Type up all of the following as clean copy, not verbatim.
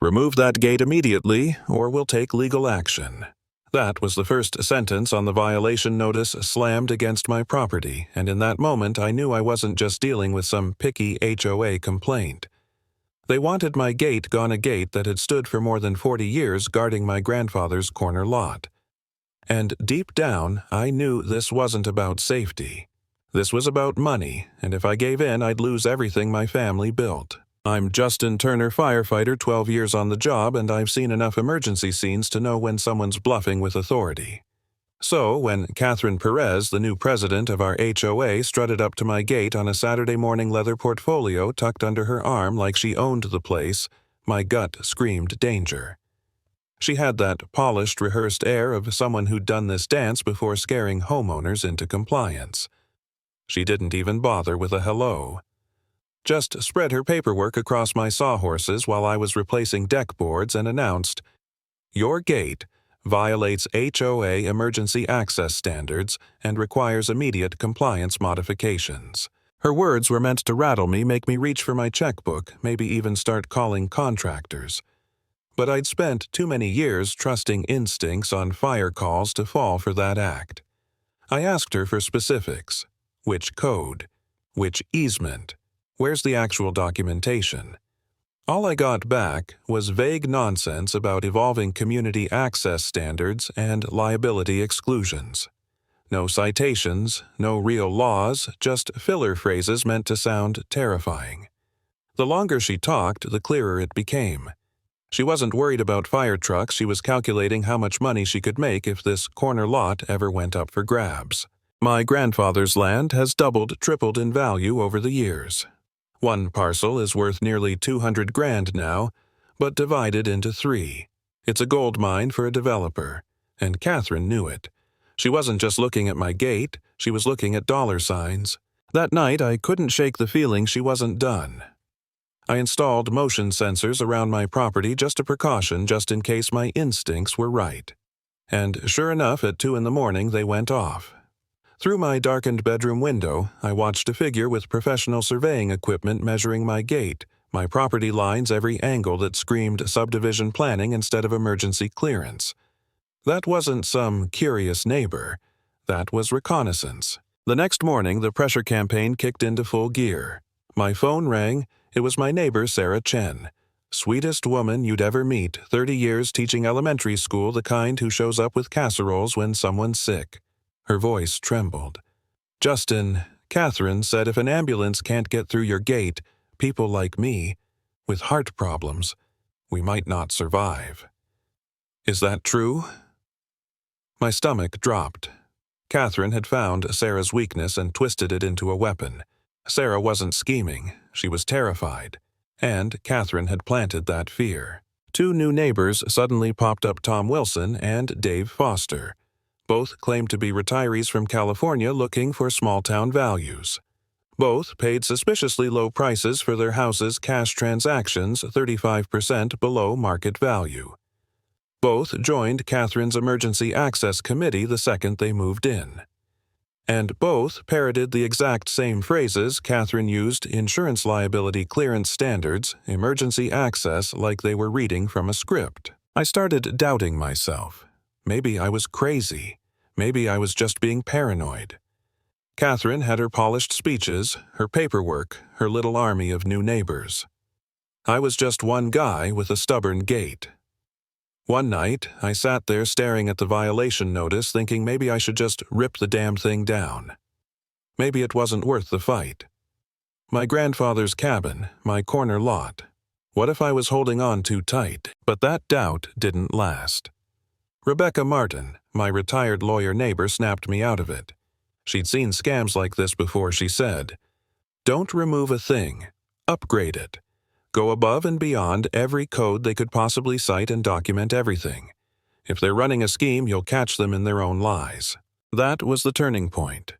Remove that gate immediately, or we'll take legal action. That was the first sentence on the violation notice slammed against my property, and in that moment I knew I wasn't just dealing with some picky HOA complaint. They wanted my gate gone, a gate that had stood for more than 40 years guarding my grandfather's corner lot. And deep down, I knew this wasn't about safety. This was about money, and if I gave in, I'd lose everything my family built. I'm Justin Turner, firefighter, 12 years on the job, and I've seen enough emergency scenes to know when someone's bluffing with authority. So, when Catherine Perez, the new president of our HOA, strutted up to my gate on a Saturday morning, leather portfolio tucked under her arm like she owned the place, my gut screamed danger. She had that polished, rehearsed air of someone who'd done this dance before scaring homeowners into compliance. She didn't even bother with a hello. Just spread her paperwork across my sawhorses while I was replacing deck boards and announced, "Your gate violates HOA emergency access standards and requires immediate compliance modifications." Her words were meant to rattle me, make me reach for my checkbook, maybe even start calling contractors. But I'd spent too many years trusting instincts on fire calls to fall for that act. I asked her for specifics. Which code? Which easement? Where's the actual documentation? All I got back was vague nonsense about evolving community access standards and liability exclusions. No citations, no real laws, just filler phrases meant to sound terrifying. The longer she talked, the clearer it became. She wasn't worried about fire trucks, she was calculating how much money she could make if this corner lot ever went up for grabs. My grandfather's land has doubled, tripled in value over the years. One parcel is worth nearly $200,000 now, but divided into 3. It's a gold mine for a developer, and Catherine knew it. She wasn't just looking at my gate, she was looking at dollar signs. That night, I couldn't shake the feeling she wasn't done. I installed motion sensors around my property, just a precaution, just in case my instincts were right. And sure enough, at 2 a.m, they went off. Through my darkened bedroom window, I watched a figure with professional surveying equipment measuring my gate, my property lines, every angle that screamed subdivision planning instead of emergency clearance. That wasn't some curious neighbor. That was reconnaissance. The next morning, the pressure campaign kicked into full gear. My phone rang. It was my neighbor, Sarah Chen. Sweetest woman you'd ever meet, 30 years teaching elementary school, the kind who shows up with casseroles when someone's sick. Her voice trembled. "Justin, Catherine said if an ambulance can't get through your gate, people like me, with heart problems, we might not survive." Is that true? My stomach dropped. Catherine had found Sarah's weakness and twisted it into a weapon. Sarah wasn't scheming, she was terrified. And Catherine had planted that fear. 2 new neighbors suddenly popped up, Tom Wilson and Dave Foster. Both claimed to be retirees from California looking for small-town values. Both paid suspiciously low prices for their houses' cash transactions, 35% below market value. Both joined Catherine's Emergency Access Committee the second they moved in. And both parroted the exact same phrases Catherine used: insurance liability clearance standards, emergency access, like they were reading from a script. I started doubting myself. Maybe I was crazy. Maybe I was just being paranoid. Catherine had her polished speeches, her paperwork, her little army of new neighbors. I was just one guy with a stubborn gait. One night, I sat there staring at the violation notice, thinking maybe I should just rip the damn thing down. Maybe it wasn't worth the fight. My grandfather's cabin, my corner lot. What if I was holding on too tight? But that doubt didn't last. Rebecca Martin, my retired lawyer neighbor, snapped me out of it. She'd seen scams like this before. She said, "Don't remove a thing. Upgrade it. Go above and beyond every code they could possibly cite and document everything. If they're running a scheme, you'll catch them in their own lies." That was the turning point.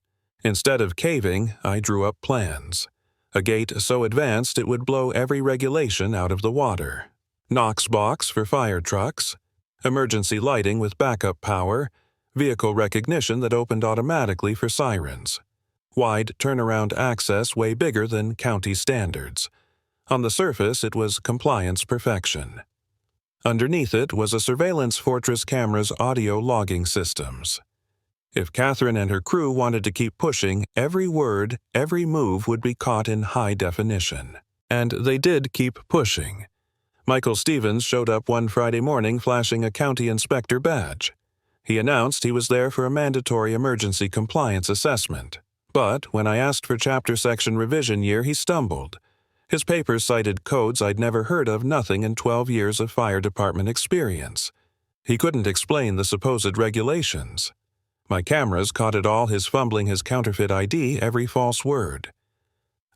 Instead of caving, I drew up plans. A gate so advanced it would blow every regulation out of the water. Knox box for fire trucks. Emergency lighting with backup power, vehicle recognition that opened automatically for sirens, wide turnaround access way bigger than county standards. On the surface, it was compliance perfection. Underneath it was a surveillance fortress camera's audio logging systems. If Catherine and her crew wanted to keep pushing, every word, every move would be caught in high definition. And they did keep pushing. Michael Stevens showed up one Friday morning flashing a county inspector badge. He announced he was there for a mandatory emergency compliance assessment. But when I asked for chapter section revision year, he stumbled. His papers cited codes I'd never heard of, nothing in 12 years of fire department experience. He couldn't explain the supposed regulations. My cameras caught it all, his fumbling his counterfeit ID, every false word.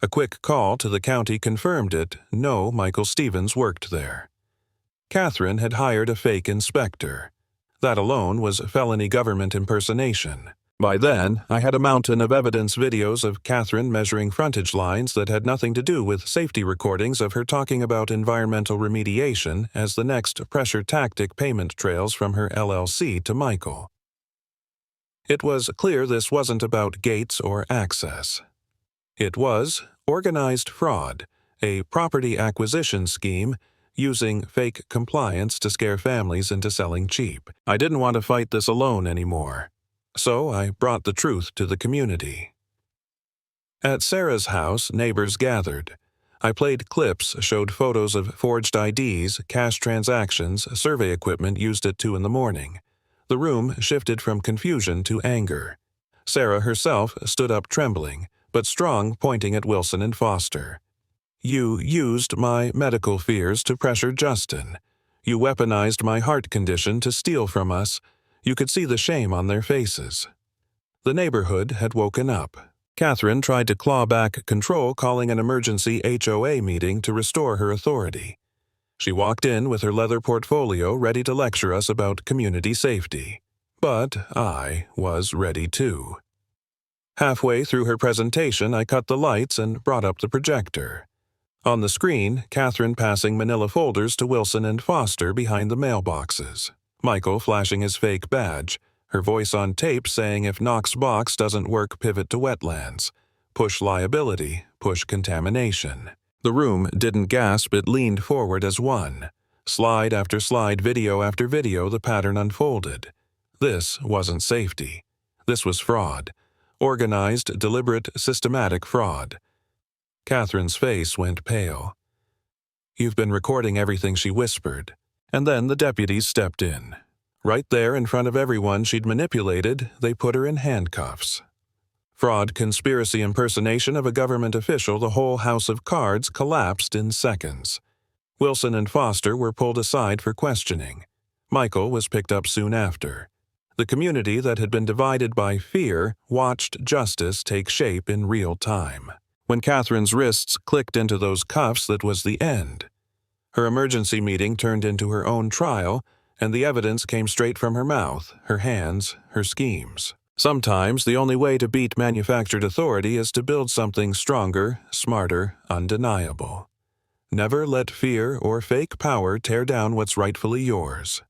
A quick call to the county confirmed it. No, Michael Stevens worked there. Catherine had hired a fake inspector. That alone was felony government impersonation. By then, I had a mountain of evidence videos of Catherine measuring frontage lines that had nothing to do with safety recordings of her talking about environmental remediation as the next pressure tactic payment trails from her LLC to Michael. It was clear this wasn't about gates or access. It was organized fraud, a property acquisition scheme using fake compliance to scare families into selling cheap. I didn't want to fight this alone anymore. So I brought the truth to the community. At Sarah's house, neighbors gathered. I played clips, showed photos of forged IDs, cash transactions, survey equipment used at 2 a.m. The room shifted from confusion to anger. Sarah herself stood up trembling, but strong, pointing at Wilson and Foster. You used my medical fears to pressure Justin. You weaponized my heart condition to steal from us. You could see the shame on their faces. The neighborhood had woken up. Catherine tried to claw back control, calling an emergency HOA meeting to restore her authority. She walked in with her leather portfolio ready to lecture us about community safety. But I was ready too. Halfway through her presentation, I cut the lights and brought up the projector. On the screen, Catherine passing manila folders to Wilson and Foster behind the mailboxes. Michael flashing his fake badge, her voice on tape saying if Knox box doesn't work, pivot to wetlands. Push liability, push contamination. The room didn't gasp, it leaned forward as one. Slide after slide, video after video, the pattern unfolded. This wasn't safety. This was fraud. Organized, deliberate, systematic fraud. Catherine's face went pale. "You've been recording everything," she whispered. And then the deputies stepped in. Right there in front of everyone she'd manipulated, they put her in handcuffs. Fraud, conspiracy, impersonation of a government official, the whole house of cards collapsed in seconds. Wilson and Foster were pulled aside for questioning. Michael was picked up soon after. The community that had been divided by fear watched justice take shape in real time. When Catherine's wrists clicked into those cuffs, that was the end. Her emergency meeting turned into her own trial, and the evidence came straight from her mouth, her hands, her schemes. Sometimes the only way to beat manufactured authority is to build something stronger, smarter, undeniable. Never let fear or fake power tear down what's rightfully yours.